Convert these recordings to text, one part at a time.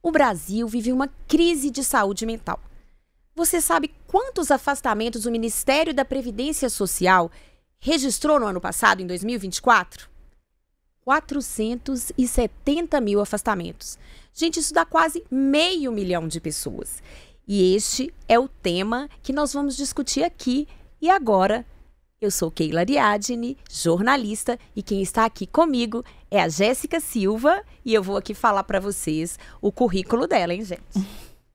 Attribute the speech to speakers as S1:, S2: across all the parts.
S1: O Brasil vive uma crise de saúde mental. Você sabe quantos afastamentos o Ministério da Previdência Social registrou no ano passado, em 2024? 470 mil afastamentos. Gente, isso dá quase 500 mil de pessoas. E este é o tema que nós vamos discutir aqui. E agora, eu sou Keila Ariadne, jornalista, e quem está aqui comigo é a Jéssica Silva, e eu vou aqui falar para vocês o currículo dela, hein, gente?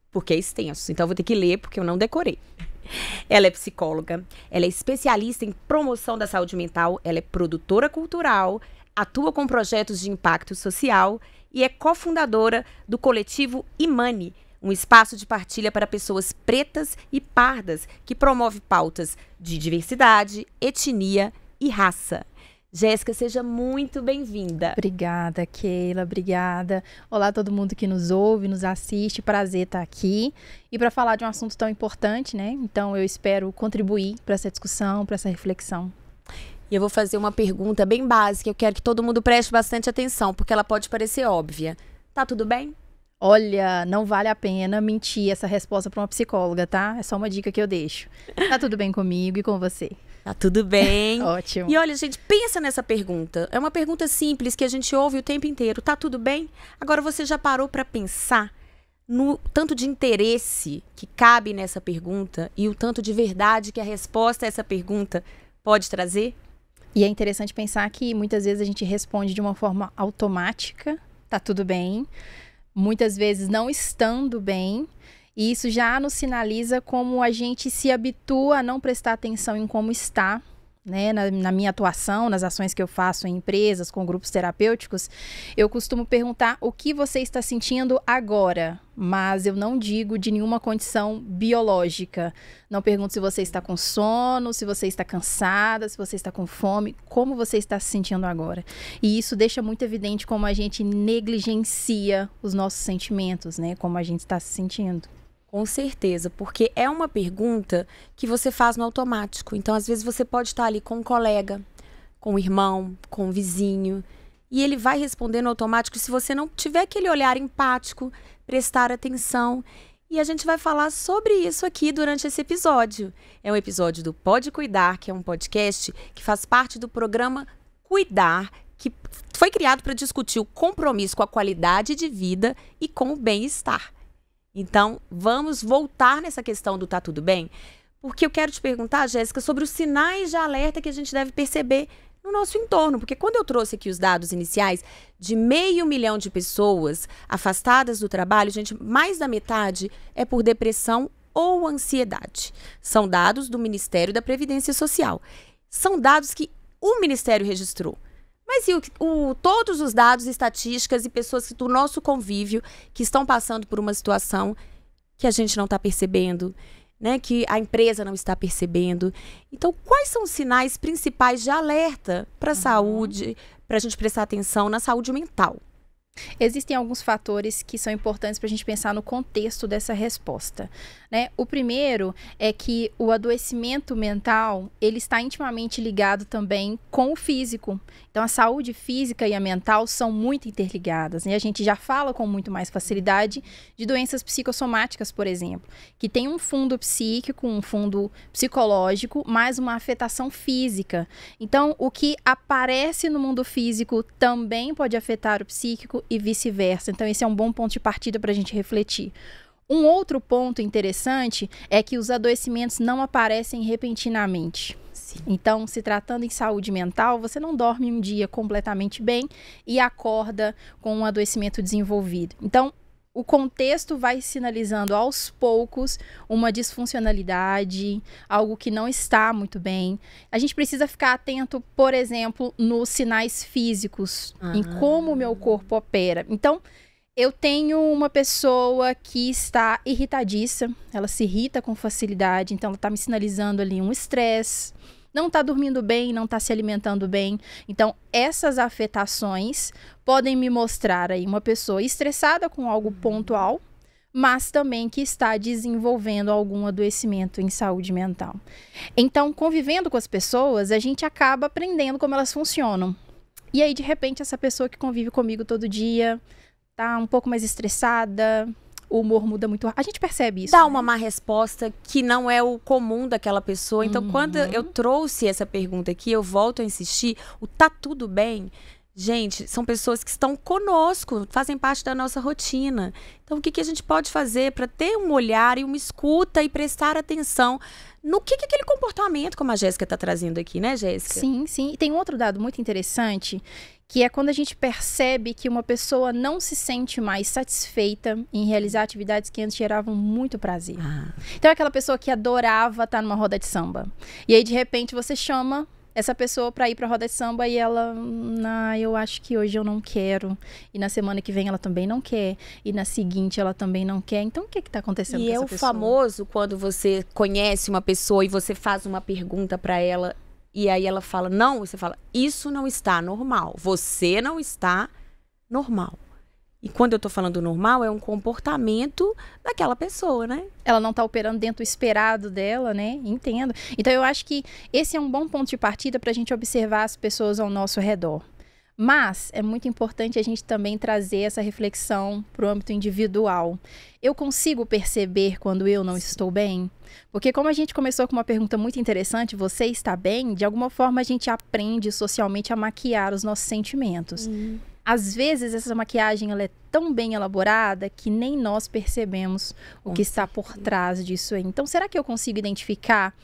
S1: Porque é extenso, então eu vou ter que ler porque eu não decorei. Ela é psicóloga, ela é especialista em promoção da saúde mental, ela é produtora cultural, atua com projetos de impacto social e é cofundadora do coletivo Imani, um espaço de partilha para pessoas pretas e pardas que promove pautas de diversidade, etnia e raça. Jéssica, seja muito bem-vinda.
S2: Obrigada, Keila, obrigada. Olá a todo mundo que nos ouve, nos assiste, prazer estar aqui. E para falar de um assunto tão importante, né? Então eu espero contribuir para essa discussão, para essa reflexão.
S1: E eu vou fazer uma pergunta bem básica, eu quero que todo mundo preste bastante atenção, porque ela pode parecer óbvia. Tá tudo bem?
S2: Olha, não vale a pena mentir essa resposta para uma psicóloga, tá? É só uma dica que eu deixo. Tá tudo bem comigo e com você?
S1: Tá tudo bem.
S2: Ótimo.
S1: E olha, gente, pensa nessa pergunta. É uma pergunta simples que a gente ouve o tempo inteiro. Tá tudo bem? Agora você já parou para pensar no tanto de interesse que cabe nessa pergunta e o tanto de verdade que a resposta a essa pergunta pode trazer?
S2: E é interessante pensar que muitas vezes a gente responde de uma forma automática, tá tudo bem, muitas vezes não estando bem, e isso já nos sinaliza como a gente se habitua a não prestar atenção em como está, né? Na minha atuação, nas ações que eu faço em empresas, com grupos terapêuticos, eu costumo perguntar o que você está sentindo agora, mas eu não digo de nenhuma condição biológica. Não pergunto se você está com sono, se você está cansada, se você está com fome, como você está se sentindo agora. E isso deixa muito evidente como a gente negligencia os nossos sentimentos, né? Como a gente está se sentindo.
S1: Com certeza, porque é uma pergunta que você faz no automático. Então, às vezes, você pode estar ali com um colega, com um irmão, com um vizinho, e ele vai responder no automático se você não tiver aquele olhar empático, prestar atenção. E a gente vai falar sobre isso aqui durante esse episódio. É um episódio do Pode Cuidar, que é um podcast que faz parte do programa Cuidar, que foi criado para discutir o compromisso com a qualidade de vida e com o bem-estar. Então, vamos voltar nessa questão do tá tudo bem? Porque eu quero te perguntar, Jéssica, sobre os sinais de alerta que a gente deve perceber no nosso entorno. Porque quando eu trouxe aqui os dados iniciais de 500 mil de pessoas afastadas do trabalho, gente, mais da metade é por depressão ou ansiedade. São dados do Ministério da Previdência Social. São dados que o Ministério registrou. Mas e todos os dados, estatísticas e pessoas do nosso convívio que estão passando por uma situação que a gente não está percebendo, né? Que a empresa não está percebendo. Então, quais são os sinais principais de alerta para a saúde, para a gente prestar atenção na saúde mental?
S2: Existem alguns fatores que são importantes para a gente pensar no contexto dessa resposta, né? O primeiro é que o adoecimento mental, ele está intimamente ligado também com o físico. Então, a saúde física e a mental são muito interligadas, né? A gente já fala com muito mais facilidade de doenças psicossomáticas, por exemplo, que tem um fundo psíquico, um fundo psicológico, mais uma afetação física. Então, o que aparece no mundo físico também pode afetar o psíquico e vice-versa. Então, esse é um bom ponto de partida para a gente refletir. Um outro ponto interessante é que os adoecimentos não aparecem repentinamente. Sim. Então, se tratando em saúde mental, você não dorme um dia completamente bem e acorda com um adoecimento desenvolvido. Então, o contexto vai sinalizando aos poucos uma disfuncionalidade, algo que não está muito bem. A gente precisa ficar atento, por exemplo, nos sinais físicos, em como o meu corpo opera. Então, eu tenho uma pessoa que está irritadiça, ela se irrita com facilidade, então ela está me sinalizando ali um estresse, não está dormindo bem, não está se alimentando bem. Então, essas afetações podem me mostrar aí uma pessoa estressada com algo pontual, mas também que está desenvolvendo algum adoecimento em saúde mental. Então, convivendo com as pessoas, a gente acaba aprendendo como elas funcionam. E aí, de repente, essa pessoa que convive comigo todo dia tá um pouco mais estressada, o humor muda muito. A gente percebe isso.
S1: Dá
S2: né?
S1: uma má resposta que não é o comum daquela pessoa. Então, quando eu trouxe essa pergunta aqui, eu volto a insistir, o tá tudo bem, gente, são pessoas que estão conosco, fazem parte da nossa rotina. Então, o que a gente pode fazer para ter um olhar e uma escuta e prestar atenção no que aquele comportamento, como a Jéssica está trazendo aqui, né, Jéssica?
S2: Sim, sim. E tem um outro dado muito interessante, que é quando a gente percebe que uma pessoa não se sente mais satisfeita em realizar atividades que antes geravam muito prazer. Então, é aquela pessoa que adorava estar numa roda de samba. E aí, de repente, você chama essa pessoa para ir para a roda de samba e ela, eu acho que hoje eu não quero. E na semana que vem ela também não quer. E na seguinte ela também não quer. Então o que está acontecendo com essa pessoa? E é o
S1: famoso quando você conhece uma pessoa e você faz uma pergunta para ela e aí ela fala não, você fala, isso não está normal. Você não está normal. E quando eu tô falando normal, é um comportamento daquela pessoa, né?
S2: Ela não tá operando dentro do esperado dela, né? Entendo. Então, eu acho que esse é um bom ponto de partida pra gente observar as pessoas ao nosso redor. Mas é muito importante a gente também trazer essa reflexão pro âmbito individual. Eu consigo perceber quando eu não estou bem? Porque como a gente começou com uma pergunta muito interessante, você está bem? De alguma forma a gente aprende socialmente a maquiar os nossos sentimentos. Às vezes, essa maquiagem ela é tão bem elaborada que nem nós percebemos o que está por trás disso aí. Então, será que eu consigo identificar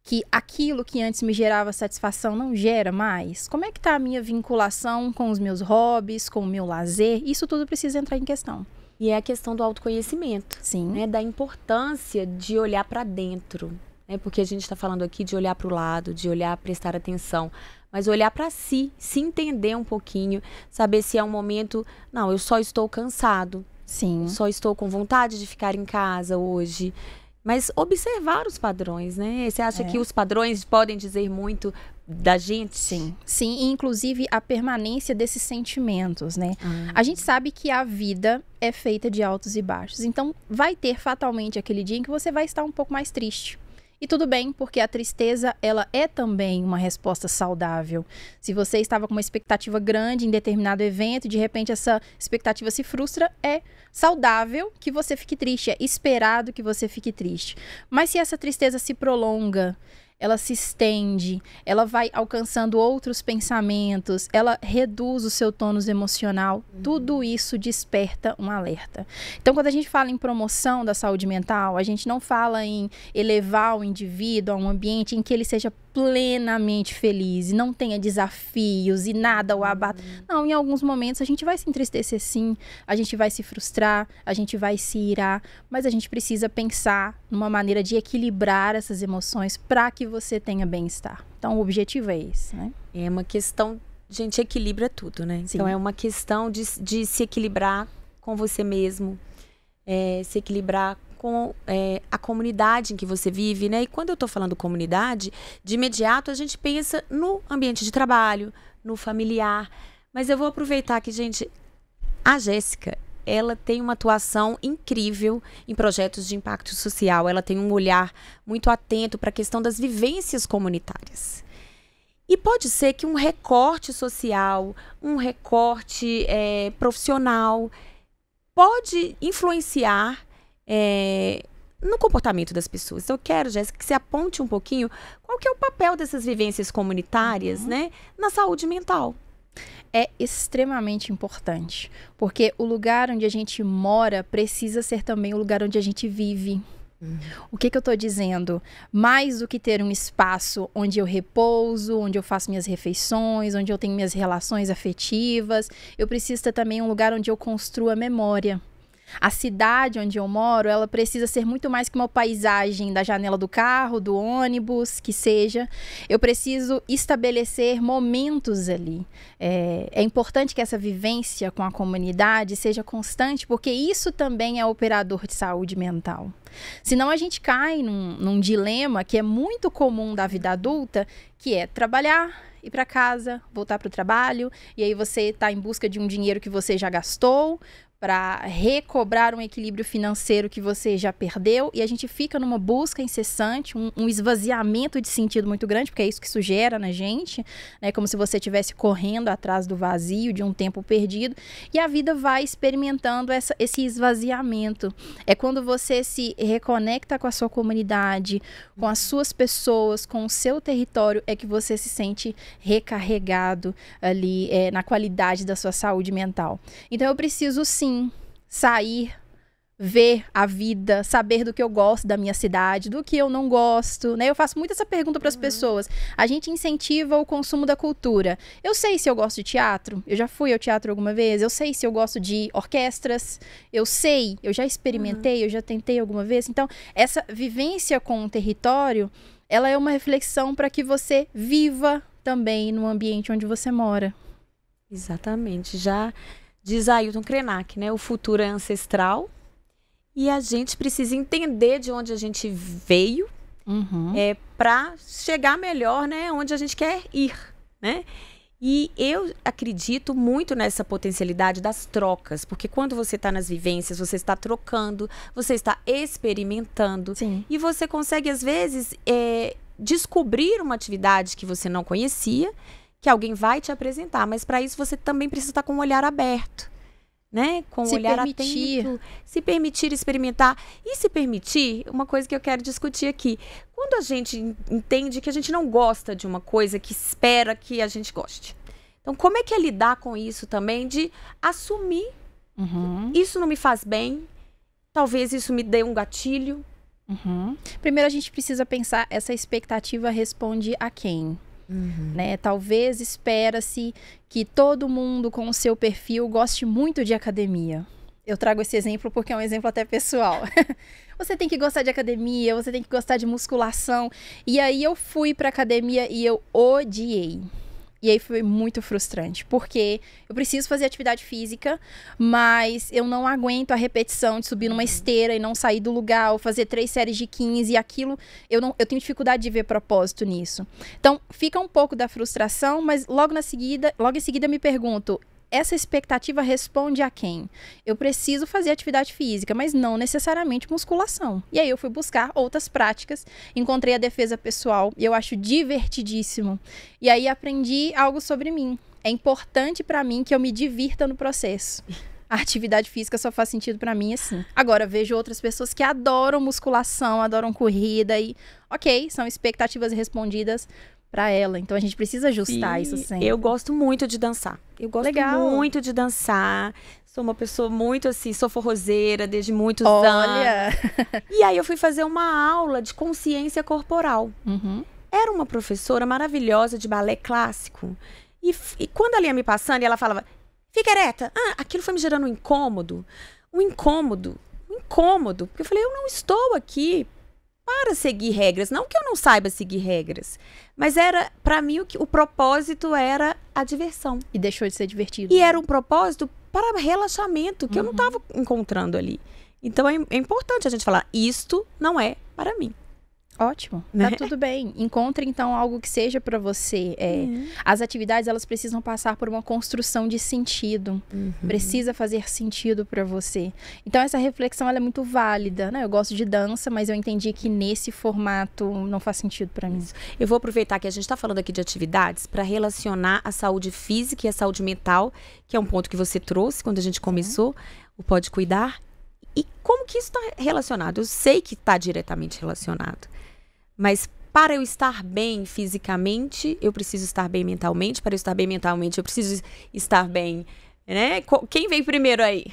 S2: que aquilo que antes me gerava satisfação não gera mais? Como é que está a minha vinculação com os meus hobbies, com o meu lazer? Isso tudo precisa entrar em questão.
S1: E é a questão do autoconhecimento.
S2: Sim.
S1: Né? Da importância de olhar para dentro. Né? Porque a gente está falando aqui de olhar para o lado, de olhar, prestar atenção. Mas olhar para si, se entender um pouquinho, saber se é um momento, não, eu só estou cansado.
S2: Sim.
S1: Só estou com vontade de ficar em casa hoje. Mas observar os padrões, né? Você acha que os padrões podem dizer muito da gente?
S2: Sim. Sim, e inclusive a permanência desses sentimentos, né? A gente sabe que a vida é feita de altos e baixos. Então, vai ter fatalmente aquele dia em que você vai estar um pouco mais triste. E tudo bem, porque a tristeza, ela é também uma resposta saudável. Se você estava com uma expectativa grande em determinado evento e de repente essa expectativa se frustra, é saudável que você fique triste, é esperado que você fique triste. Mas se essa tristeza se prolonga, ela se estende, ela vai alcançando outros pensamentos, ela reduz o seu tônus emocional, tudo isso desperta um alerta. Então, quando a gente fala em promoção da saúde mental, a gente não fala em elevar o indivíduo a um ambiente em que ele seja plenamente feliz, e não tenha desafios e nada o abata. Não, em alguns momentos a gente vai se entristecer sim, a gente vai se frustrar, a gente vai se irar, mas a gente precisa pensar numa maneira de equilibrar essas emoções para que você tenha bem-estar. Então o objetivo é esse, né?
S1: É uma questão, gente, equilibra tudo, né?
S2: Sim.
S1: Então é uma questão de se equilibrar com você mesmo, se equilibrar com a comunidade em que você vive, né? E quando eu tô falando comunidade, de imediato a gente pensa no ambiente de trabalho, no familiar. Mas eu vou aproveitar que, gente, a Jéssica, ela tem uma atuação incrível em projetos de impacto social. Ela tem um olhar muito atento para a questão das vivências comunitárias. E pode ser que um recorte social, um recorte profissional, pode influenciar no comportamento das pessoas. Então, eu quero, Jéssica, que você aponte um pouquinho qual que é o papel dessas vivências comunitárias, né, na saúde mental.
S2: É extremamente importante, porque o lugar onde a gente mora precisa ser também o lugar onde a gente vive. O que eu estou dizendo? Mais do que ter um espaço onde eu repouso, onde eu faço minhas refeições, onde eu tenho minhas relações afetivas, eu preciso ter também um lugar onde eu construo a memória. A cidade onde eu moro, ela precisa ser muito mais que uma paisagem da janela do carro, do ônibus, que seja. Eu preciso estabelecer momentos ali. É importante que essa vivência com a comunidade seja constante, porque isso também é operador de saúde mental. Senão a gente cai num dilema que é muito comum da vida adulta, que é trabalhar, ir para casa, voltar para o trabalho, e aí você está em busca de um dinheiro que você já gastou, para recobrar um equilíbrio financeiro que você já perdeu, e a gente fica numa busca incessante, um esvaziamento de sentido muito grande, porque é isso que isso gera na gente, né? Como se você estivesse correndo atrás do vazio, de um tempo perdido, e a vida vai experimentando esse esvaziamento. É quando você se reconecta com a sua comunidade, com as suas pessoas, com o seu território, é que você se sente recarregado ali na qualidade da sua saúde mental. Então eu preciso sim sair, ver a vida, saber do que eu gosto da minha cidade, do que eu não gosto, né? Eu faço muito essa pergunta para as pessoas. A gente incentiva o consumo da cultura. Eu sei se eu gosto de teatro, eu já fui ao teatro alguma vez, eu sei se eu gosto de orquestras, eu já experimentei, eu já tentei alguma vez. Então, essa vivência com o território, ela é uma reflexão para que você viva também no ambiente onde você mora.
S1: Exatamente. Já diz Ailton Krenak, né? O futuro é ancestral e a gente precisa entender de onde a gente veio para chegar melhor, né? Onde a gente quer ir, né? E eu acredito muito nessa potencialidade das trocas, porque quando você está nas vivências, você está trocando, você está experimentando.
S2: Sim.
S1: E você consegue, às vezes, descobrir uma atividade que você não conhecia, que alguém vai te apresentar, mas para isso você também precisa estar com um olhar aberto, né? Com um olhar atento, se permitir experimentar e se permitir, uma coisa que eu quero discutir aqui, quando a gente entende que a gente não gosta de uma coisa que espera que a gente goste. Então, como é que é lidar com isso também, de assumir, isso não me faz bem, talvez isso me dê um gatilho.
S2: Primeiro a gente precisa pensar, essa expectativa responde a quem? Né? Talvez espera-se que todo mundo com o seu perfil goste muito de academia. Eu trago esse exemplo porque é um exemplo até pessoal. Você tem que gostar de academia, você tem que gostar de musculação. E aí eu fui pra academia e eu odiei. E aí foi muito frustrante, porque eu preciso fazer atividade física, mas eu não aguento a repetição de subir numa esteira e não sair do lugar, ou fazer 3 séries de 15, e aquilo, eu tenho dificuldade de ver propósito nisso. Então, fica um pouco da frustração, mas logo em seguida eu me pergunto, essa expectativa responde a quem? Eu preciso fazer atividade física, mas não necessariamente musculação. E aí eu fui buscar outras práticas, encontrei a defesa pessoal, e eu acho divertidíssimo. E aí aprendi algo sobre mim. É importante para mim que eu me divirta no processo. A atividade física só faz sentido para mim assim. Agora, vejo outras pessoas que adoram musculação, adoram corrida e, ok, são expectativas respondidas para ela. Então a gente precisa ajustar isso sempre.
S1: Eu gosto muito de dançar. Eu gosto muito de dançar. Sou uma pessoa muito assim, sou forrozeira desde muitos anos. E aí eu fui fazer uma aula de consciência corporal. Era uma professora maravilhosa de balé clássico. E quando ela ia me passando, ela falava, fica ereta. Aquilo foi me gerando um incômodo. Porque eu falei, eu não estou aqui para seguir regras. Não que eu não saiba seguir regras. Mas era, para mim, o propósito era a diversão.
S2: E deixou de ser divertido.
S1: E era um propósito para relaxamento que eu não estava encontrando ali. Então é importante a gente falar, isto não é para mim.
S2: Ótimo, tá tudo bem. Encontre então algo que seja para você. As atividades, elas precisam passar por uma construção de sentido. Precisa fazer sentido para você. Então essa reflexão, ela é muito válida, né? Eu gosto de dança, mas eu entendi que nesse formato não faz sentido para mim.
S1: Eu vou aproveitar que a gente está falando aqui de atividades para relacionar a saúde física e a saúde mental, que é um ponto que você trouxe quando a gente começou o Pode Cuidar. E como que isso está relacionado? Eu sei que está diretamente relacionado. Mas para eu estar bem fisicamente, eu preciso estar bem mentalmente. Para eu estar bem mentalmente, eu preciso estar bem, né? Quem veio primeiro aí?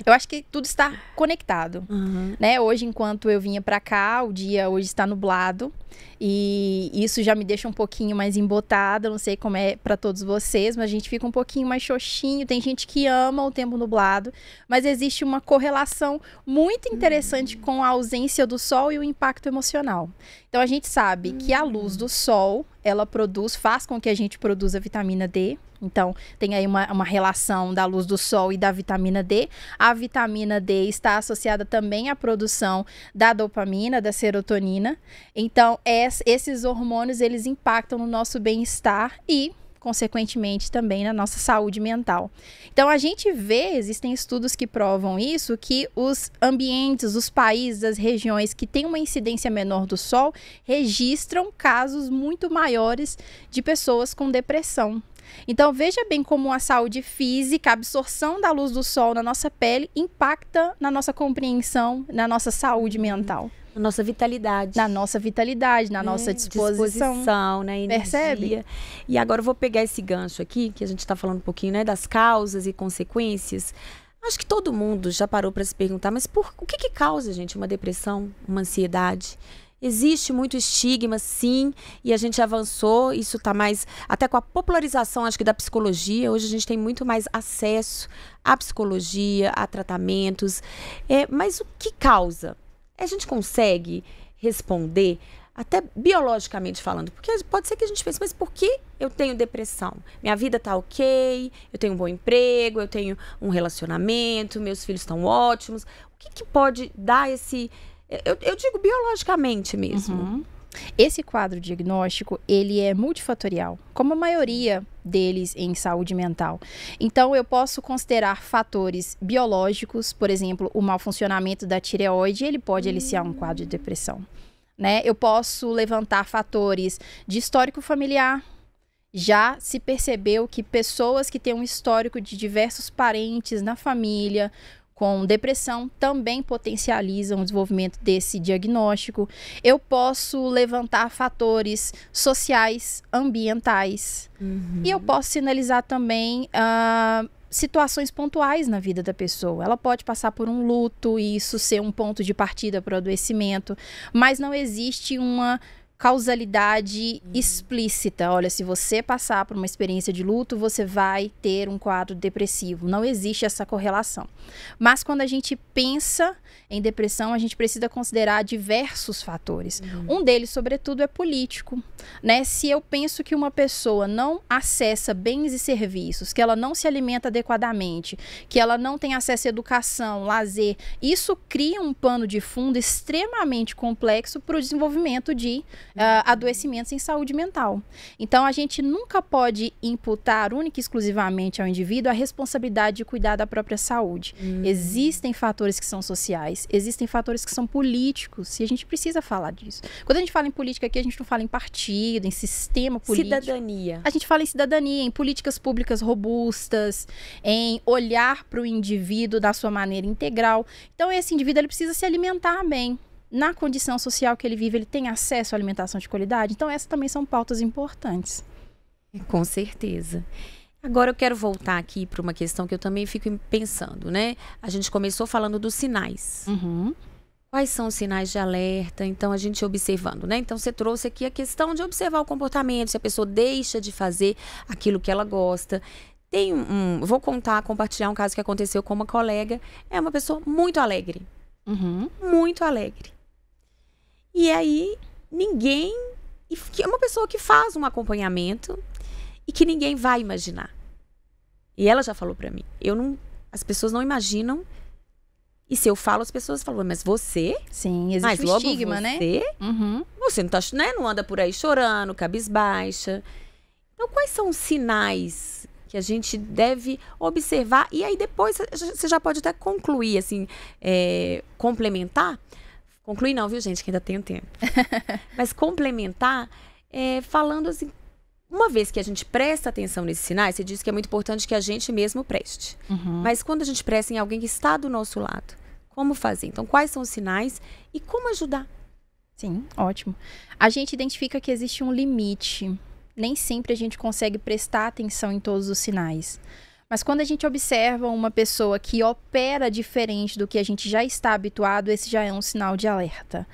S2: Eu acho que tudo está conectado, né? Hoje, enquanto eu vinha para cá, o dia hoje está nublado. E isso já me deixa um pouquinho mais embotada, não sei como é para todos vocês, mas a gente fica um pouquinho mais xoxinho. Tem gente que ama o tempo nublado, mas existe uma correlação muito interessante com a ausência do sol e o impacto emocional. Então a gente sabe que a luz do sol, ela faz com que a gente produza vitamina D, Então, tem aí uma relação da luz do sol e da vitamina D. A vitamina D está associada também à produção da dopamina, da serotonina. Então, esses hormônios, eles impactam no nosso bem-estar e, consequentemente, também na nossa saúde mental. Então, a gente vê, existem estudos que provam isso, que os ambientes, os países, as regiões que têm uma incidência menor do sol, registram casos muito maiores de pessoas com depressão. Então, veja bem como a saúde física, a absorção da luz do sol na nossa pele impacta na nossa compreensão, na nossa saúde mental.
S1: Na nossa vitalidade.
S2: Na nossa vitalidade, na nossa disposição.
S1: Na energia.
S2: Percebe?
S1: E agora eu vou pegar esse gancho aqui, que a gente está falando um pouquinho, né, das causas e consequências. Acho que todo mundo já parou para se perguntar, mas o que causa, gente, uma depressão, uma ansiedade? Existe muito estigma, sim, e a gente avançou, isso está mais, até com a popularização, acho que da psicologia, hoje a gente tem muito mais acesso à psicologia, a tratamentos, mas o que causa? A gente consegue responder, até biologicamente falando, porque pode ser que a gente pense, mas por que eu tenho depressão? Minha vida tá ok, eu tenho um bom emprego, eu tenho um relacionamento, meus filhos estão ótimos. O que pode dar esse... Eu digo biologicamente mesmo.
S2: Uhum. Esse quadro diagnóstico, ele é multifatorial, como a maioria deles em saúde mental. Então, eu posso considerar fatores biológicos, por exemplo, o mau funcionamento da tireoide, ele pode aliciar um quadro de depressão, né? Eu posso levantar fatores de histórico familiar. Já se percebeu que pessoas que têm um histórico de diversos parentes na família com depressão também potencializam o desenvolvimento desse diagnóstico. Eu posso levantar fatores sociais, ambientais. E eu posso sinalizar também situações pontuais na vida da pessoa. Ela pode passar por um luto e isso ser um ponto de partida para o adoecimento, mas não existe uma causalidade explícita. Olha, se você passar por uma experiência de luto, você vai ter um quadro depressivo. Não existe essa correlação. Mas quando a gente pensa em depressão, a gente precisa considerar diversos fatores. Um deles, sobretudo, é político, né? Se eu penso que uma pessoa não acessa bens e serviços, que ela não se alimenta adequadamente, que ela não tem acesso à educação, lazer, isso cria um pano de fundo extremamente complexo para o desenvolvimento de adoecimentos em saúde mental. Então, a gente nunca pode imputar única e exclusivamente ao indivíduo a responsabilidade de cuidar da própria saúde. Existem fatores que são sociais, existem fatores que são políticos, e a gente precisa falar disso. Quando a gente fala em política aqui, a gente não fala em partido, em sistema político.
S1: Cidadania.
S2: A gente fala em cidadania, em políticas públicas robustas, em olhar para o indivíduo da sua maneira integral. Então, esse indivíduo ele precisa se alimentar bem. Na condição social que ele vive, ele tem acesso à alimentação de qualidade? Então, essas também são pautas importantes.
S1: Com certeza. Agora eu quero voltar aqui para uma questão que eu também fico pensando, né? A gente começou falando dos sinais. Quais são os sinais de alerta? Então, a gente observando, né? Então, você trouxe aqui a questão de observar o comportamento, se a pessoa deixa de fazer aquilo que ela gosta. Tem vou compartilhar um caso que aconteceu com uma colega. É uma pessoa muito alegre. Muito alegre. E aí, é uma pessoa que faz um acompanhamento e que ninguém vai imaginar. E ela já falou pra mim, as pessoas não imaginam, e se eu falo, as pessoas falam, mas você?
S2: Sim, existe
S1: mas
S2: um
S1: logo
S2: estigma,
S1: você,
S2: né?
S1: Você não, né, não anda por aí chorando, cabisbaixa. Então, quais são os sinais que a gente deve observar? E aí, depois, você já pode até concluir, assim, complementar. Concluir não, viu, gente, que ainda tenho tempo. Mas complementar, falando assim, uma vez que a gente presta atenção nesses sinais, você disse que é muito importante que a gente mesmo preste. Mas quando a gente presta em alguém que está do nosso lado, como fazer? Então, quais são os sinais e como ajudar?
S2: Sim, ótimo. A gente identifica que existe um limite. Nem sempre a gente consegue prestar atenção em todos os sinais. Mas quando a gente observa uma pessoa que opera diferente do que a gente já está habituado, esse já é um sinal de alerta.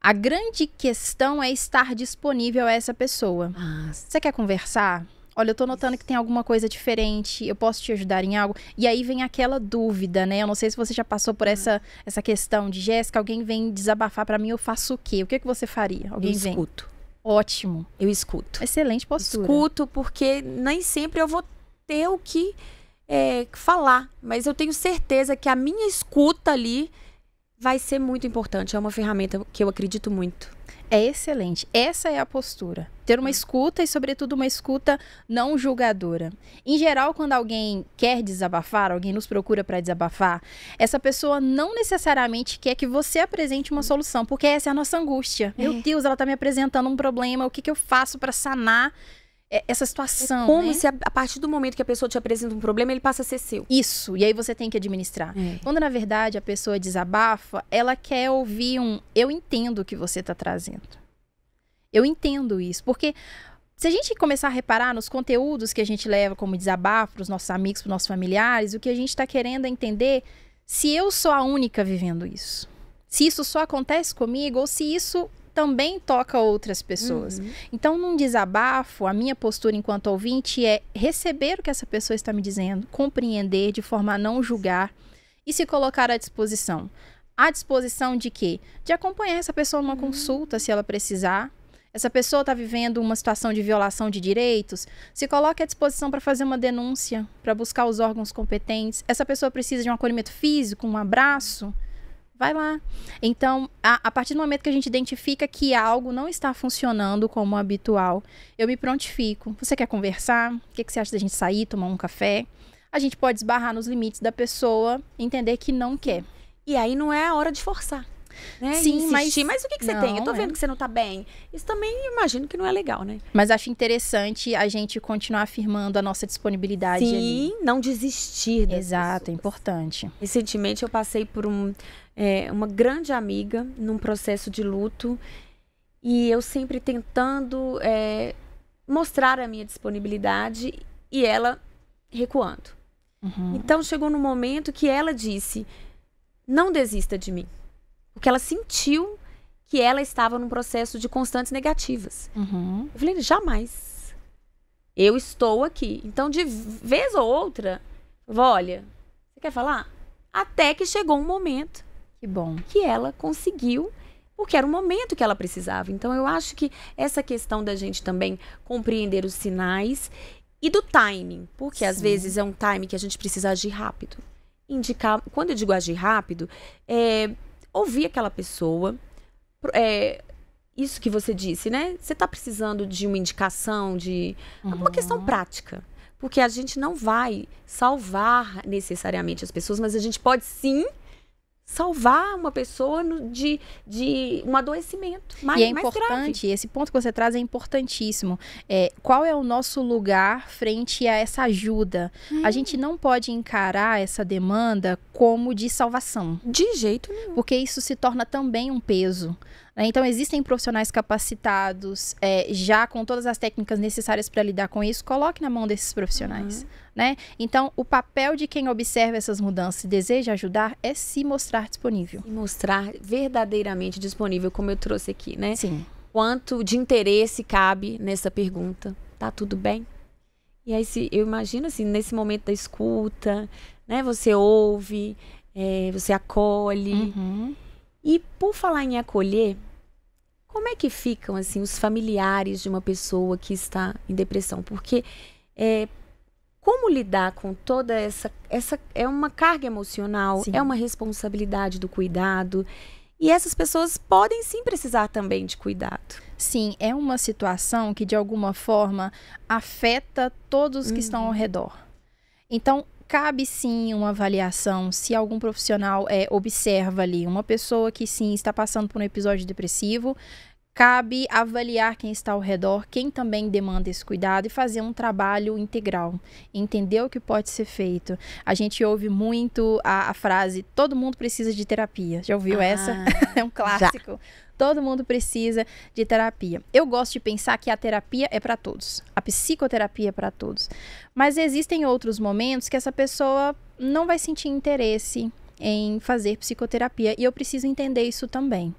S2: A grande questão é estar disponível a essa pessoa. Você quer conversar? Olha, eu tô notando que tem alguma coisa diferente, eu posso te ajudar em algo? E aí vem aquela dúvida, né? Eu não sei se você já passou por essa questão de, Jéssica, alguém vem desabafar pra mim, eu faço o quê? O que você faria? Alguém
S1: escuto.
S2: Ótimo.
S1: Eu escuto.
S2: Excelente postura.
S1: Escuto porque nem sempre eu vou ter o que falar. Mas eu tenho certeza que a minha escuta ali vai ser muito importante. É uma ferramenta que eu acredito muito.
S2: É excelente. Essa é a postura. Ter uma escuta e, sobretudo, uma escuta não julgadora. Em geral, quando alguém quer desabafar, alguém nos procura para desabafar, essa pessoa não necessariamente quer que você apresente uma solução, porque essa é a nossa angústia. Meu Deus, ela está me apresentando um problema, o que eu faço para sanar essa situação?
S1: Como se a partir do momento que a pessoa te apresenta um problema, ele passa a ser seu.
S2: Isso, e aí você tem que administrar. Quando, na verdade, a pessoa desabafa, ela quer ouvir eu entendo o que você está trazendo. Eu entendo isso, porque se a gente começar a reparar nos conteúdos que a gente leva como desabafo para os nossos amigos, para os nossos familiares, o que a gente está querendo é entender se eu sou a única vivendo isso. Se isso só acontece comigo ou se isso também toca outras pessoas. Então, num desabafo, a minha postura enquanto ouvinte é receber o que essa pessoa está me dizendo, compreender de forma a não julgar e se colocar à disposição. À disposição de quê? De acompanhar essa pessoa numa consulta, se ela precisar. Essa pessoa está vivendo uma situação de violação de direitos, se coloque à disposição para fazer uma denúncia, para buscar os órgãos competentes. Essa pessoa precisa de um acolhimento físico, um abraço, vai lá. Então, a partir do momento que a gente identifica que algo não está funcionando como habitual, eu me prontifico. Você quer conversar? O que você acha da gente sair, tomar um café? A gente pode esbarrar nos limites da pessoa, entender que não quer.
S1: E aí não é a hora de forçar. Né?
S2: Sim,
S1: mas o que você tem? Eu tô vendo que você não tá bem. Isso também imagino que não é legal, né?
S2: Mas acho interessante a gente continuar afirmando a nossa disponibilidade.
S1: Sim, ali. Não desistir das
S2: Exato,
S1: pessoas.
S2: É importante.
S1: Recentemente eu passei por uma grande amiga num processo de luto e eu sempre tentando mostrar a minha disponibilidade e ela recuando. Então chegou num momento que ela disse, não desista de mim. Porque ela sentiu que ela estava num processo de constantes negativas. Eu falei, jamais. Eu estou aqui. Então, de vez ou outra, olha, você quer falar? Até que chegou um momento
S2: que bom
S1: que ela conseguiu, porque era o momento que ela precisava. Então, eu acho que essa questão da gente também compreender os sinais e do timing. Porque, às vezes, é um timing que a gente precisa agir rápido. Quando eu digo agir rápido, ouvir aquela pessoa, isso que você disse, né? Você está precisando de uma indicação, de alguma questão prática. Porque a gente não vai salvar necessariamente as pessoas, mas a gente pode sim salvar uma pessoa de um adoecimento mais grave. E é importante,
S2: esse ponto que você traz é importantíssimo. Qual é o nosso lugar frente a essa ajuda? A gente não pode encarar essa demanda como de salvação.
S1: De jeito nenhum.
S2: Porque isso se torna também um peso. Então, existem profissionais capacitados, já com todas as técnicas necessárias para lidar com isso, coloque na mão desses profissionais. Né? Então, o papel de quem observa essas mudanças e deseja ajudar é se mostrar disponível.
S1: Se mostrar verdadeiramente disponível, como eu trouxe aqui, né?
S2: Sim.
S1: Quanto de interesse cabe nessa pergunta? Tá tudo bem? E aí, eu imagino assim, nesse momento da escuta, né? Você ouve, você acolhe. E por falar em acolher, como é que ficam assim os familiares de uma pessoa que está em depressão? Porque como lidar com toda essa é uma carga emocional, é uma responsabilidade do cuidado. E essas pessoas podem sim precisar também de cuidado.
S2: Sim, é uma situação que de alguma forma afeta todos que estão ao redor. Então, cabe sim uma avaliação se algum profissional observa ali uma pessoa que sim está passando por um episódio depressivo. Cabe avaliar quem está ao redor, quem também demanda esse cuidado e fazer um trabalho integral, entender o que pode ser feito. A gente ouve muito a frase, todo mundo precisa de terapia. Já ouviu essa? É um clássico. Já. Todo mundo precisa de terapia. Eu gosto de pensar que a terapia é para todos, a psicoterapia é para todos. Mas existem outros momentos que essa pessoa não vai sentir interesse em fazer psicoterapia e eu preciso entender isso também.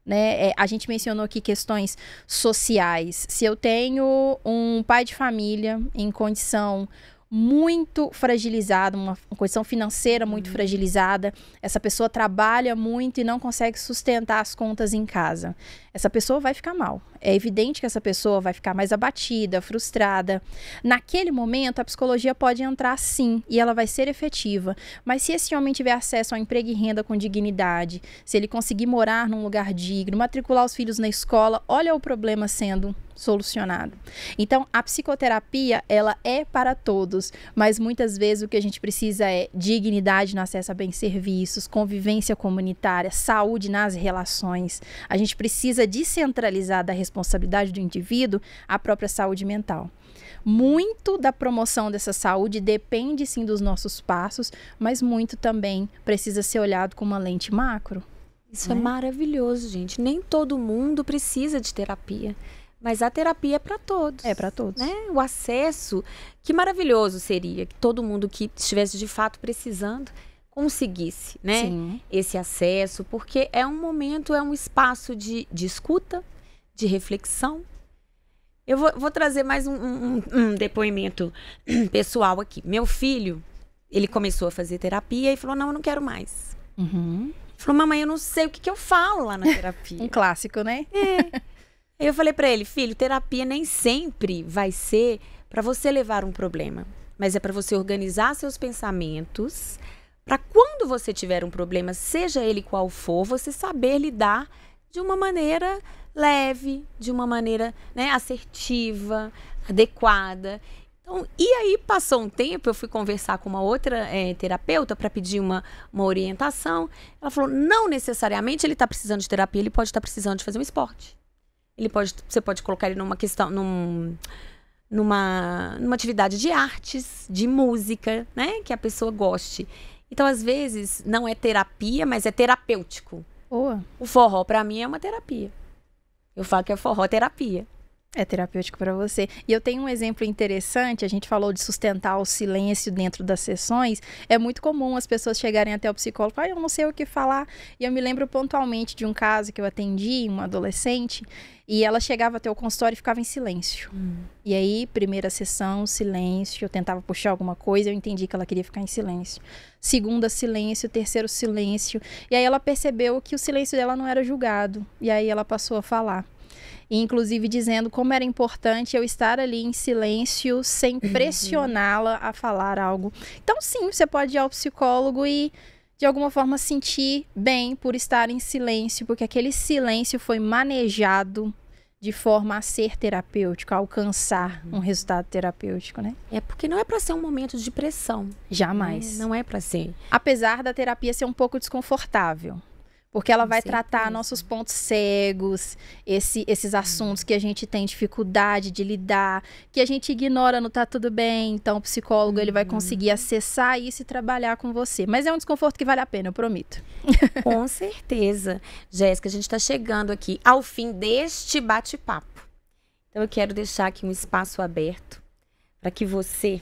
S2: Né? A gente mencionou aqui questões sociais. Se eu tenho um pai de família em condição muito fragilizada, uma condição financeira muito fragilizada, essa pessoa trabalha muito e não consegue sustentar as contas em casa. Essa pessoa vai ficar mal, é evidente que essa pessoa vai ficar mais abatida, frustrada. Naquele momento, a psicologia pode entrar sim, e ela vai ser efetiva. Mas se esse homem tiver acesso ao emprego e renda com dignidade, se ele conseguir morar num lugar digno, matricular os filhos na escola, olha o problema sendo solucionado. Então, a psicoterapia, ela é para todos, mas muitas vezes o que a gente precisa é dignidade no acesso a bens e serviços, convivência comunitária, saúde nas relações. A gente precisa descentralizar da responsabilidade do indivíduo a própria saúde mental. Muito da promoção dessa saúde depende sim dos nossos passos, mas muito também precisa ser olhado com uma lente macro.
S1: Isso é maravilhoso, gente. Nem todo mundo precisa de terapia. Mas a terapia é para todos.
S2: É para todos.
S1: Né? O acesso, que maravilhoso seria que todo mundo que estivesse de fato precisando conseguisse, né?
S2: Sim.
S1: Esse acesso, porque é um momento, é um espaço de escuta, de reflexão. Eu vou trazer mais um depoimento pessoal aqui. Meu filho, ele começou a fazer terapia e falou, não, eu não quero mais.
S2: Uhum.
S1: Falou, mamãe, eu não sei o que eu falo lá na terapia.
S2: Um clássico, né?
S1: Eu falei pra ele, filho, terapia nem sempre vai ser pra você levar um problema, mas é pra você organizar seus pensamentos, pra quando você tiver um problema, seja ele qual for, você saber lidar de uma maneira leve, de uma maneira, né, assertiva, adequada. Então, e aí passou um tempo, eu fui conversar com uma outra terapeuta para pedir uma orientação. Ela falou, não necessariamente ele está precisando de terapia, ele pode estar precisando de fazer um esporte. Você pode colocar ele numa questão, numa atividade de artes, de música, né? Que a pessoa goste. Então, às vezes, não é terapia, mas é terapêutico.
S2: Boa.
S1: O forró, pra mim, é uma terapia. Eu falo que é forró terapia.
S2: É terapêutico para você. E eu tenho um exemplo interessante, a gente falou de sustentar o silêncio dentro das sessões. É muito comum as pessoas chegarem até o psicólogo e falarem, eu não sei o que falar. E eu me lembro pontualmente de um caso que eu atendi, uma adolescente, e ela chegava até o consultório e ficava em silêncio. E aí, primeira sessão, silêncio, eu tentava puxar alguma coisa, eu entendi que ela queria ficar em silêncio. Segunda, silêncio, terceiro, silêncio. E aí ela percebeu que o silêncio dela não era julgado. E aí ela passou a falar. E, inclusive dizendo como era importante eu estar ali em silêncio, sem pressioná-la a falar algo. Então, sim, você pode ir ao psicólogo e, de alguma forma, sentir bem por estar em silêncio, porque aquele silêncio foi manejado de forma a ser terapêutico, a alcançar um resultado terapêutico, né?
S1: É porque não é para ser um momento de pressão.
S2: Jamais.
S1: Não é para ser.
S2: Apesar da terapia ser um pouco desconfortável. Porque ela vai tratar nossos pontos cegos, esses assuntos que a gente tem dificuldade de lidar, que a gente ignora no tá tudo bem. Então, o psicólogo ele vai conseguir acessar isso e trabalhar com você. Mas é um desconforto que vale a pena, eu prometo.
S1: Com certeza. Jéssica, a gente está chegando aqui ao fim deste bate-papo. Então, eu quero deixar aqui um espaço aberto para que você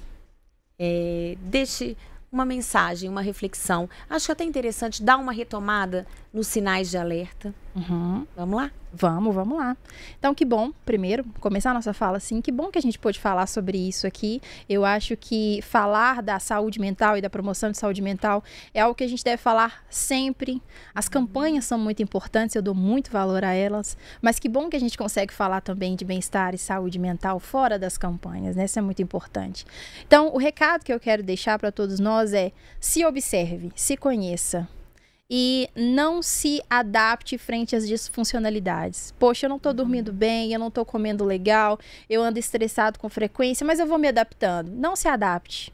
S1: deixe uma mensagem, uma reflexão. Acho até interessante dar uma retomada nos sinais de alerta. Vamos lá?
S2: Vamos lá. Então, que bom, primeiro, começar a nossa fala assim, que bom que a gente pôde falar sobre isso aqui. Eu acho que falar da saúde mental e da promoção de saúde mental é algo que a gente deve falar sempre. As campanhas são muito importantes, eu dou muito valor a elas, mas que bom que a gente consegue falar também de bem-estar e saúde mental fora das campanhas, né? Isso é muito importante. Então, o recado que eu quero deixar para todos nós é: se observe, se conheça. E não se adapte frente às disfuncionalidades. Poxa, eu não tô dormindo bem, eu não tô comendo legal, eu ando estressado com frequência, mas eu vou me adaptando. Não se adapte.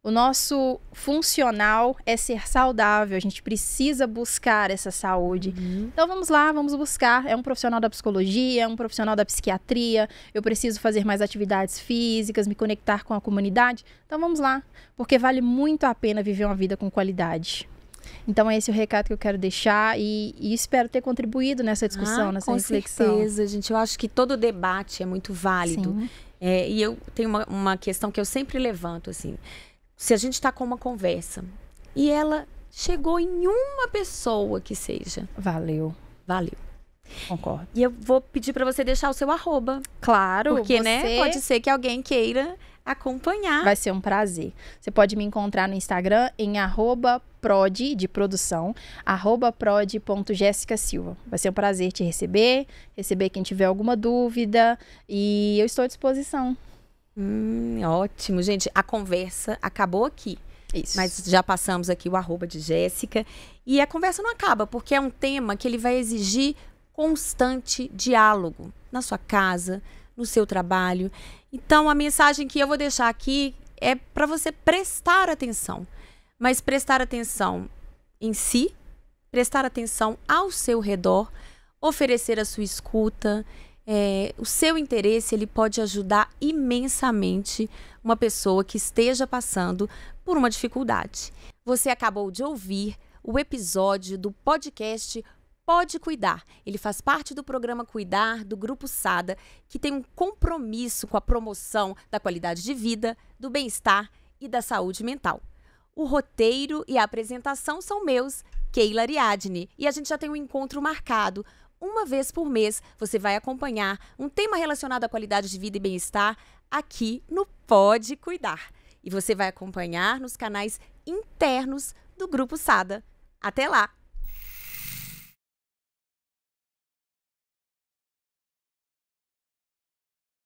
S2: O nosso funcional é ser saudável, a gente precisa buscar essa saúde. Então vamos lá, vamos buscar. É um profissional da psicologia, é um profissional da psiquiatria, eu preciso fazer mais atividades físicas, me conectar com a comunidade. Então vamos lá, porque vale muito a pena viver uma vida com qualidade. Então esse é o recado que eu quero deixar e espero ter contribuído nessa discussão, nessa reflexão.
S1: Com certeza, gente. Eu acho que todo debate é muito válido. E eu tenho uma questão que eu sempre levanto, assim. Se a gente está com uma conversa e ela chegou em uma pessoa que seja.
S2: Valeu.
S1: Concordo. E eu vou pedir para você deixar o seu @.
S2: Claro.
S1: Porque, né, pode ser que alguém queira acompanhar.
S2: Vai ser um prazer. Você pode me encontrar no Instagram em @prod de produção, @prod.jessicasilva. Vai ser um prazer te receber quem tiver alguma dúvida, e eu estou à disposição.
S1: Ótimo, gente. A conversa acabou aqui.
S2: Isso.
S1: Mas já passamos aqui o @ de Jéssica. E a conversa não acaba, porque é um tema que ele vai exigir constante diálogo na sua casa, no seu trabalho. Então, a mensagem que eu vou deixar aqui é para você prestar atenção. Mas prestar atenção em si, prestar atenção ao seu redor, oferecer a sua escuta. O seu interesse, ele pode ajudar imensamente uma pessoa que esteja passando por uma dificuldade. Você acabou de ouvir o episódio do podcast Pode Cuidar. Ele faz parte do programa Cuidar do Grupo Sada, que tem um compromisso com a promoção da qualidade de vida, do bem-estar e da saúde mental. O roteiro e a apresentação são meus, Keila Ariadne, e a gente já tem um encontro marcado. Uma vez por mês, você vai acompanhar um tema relacionado à qualidade de vida e bem-estar aqui no Pode Cuidar. E você vai acompanhar nos canais internos do Grupo Sada. Até lá!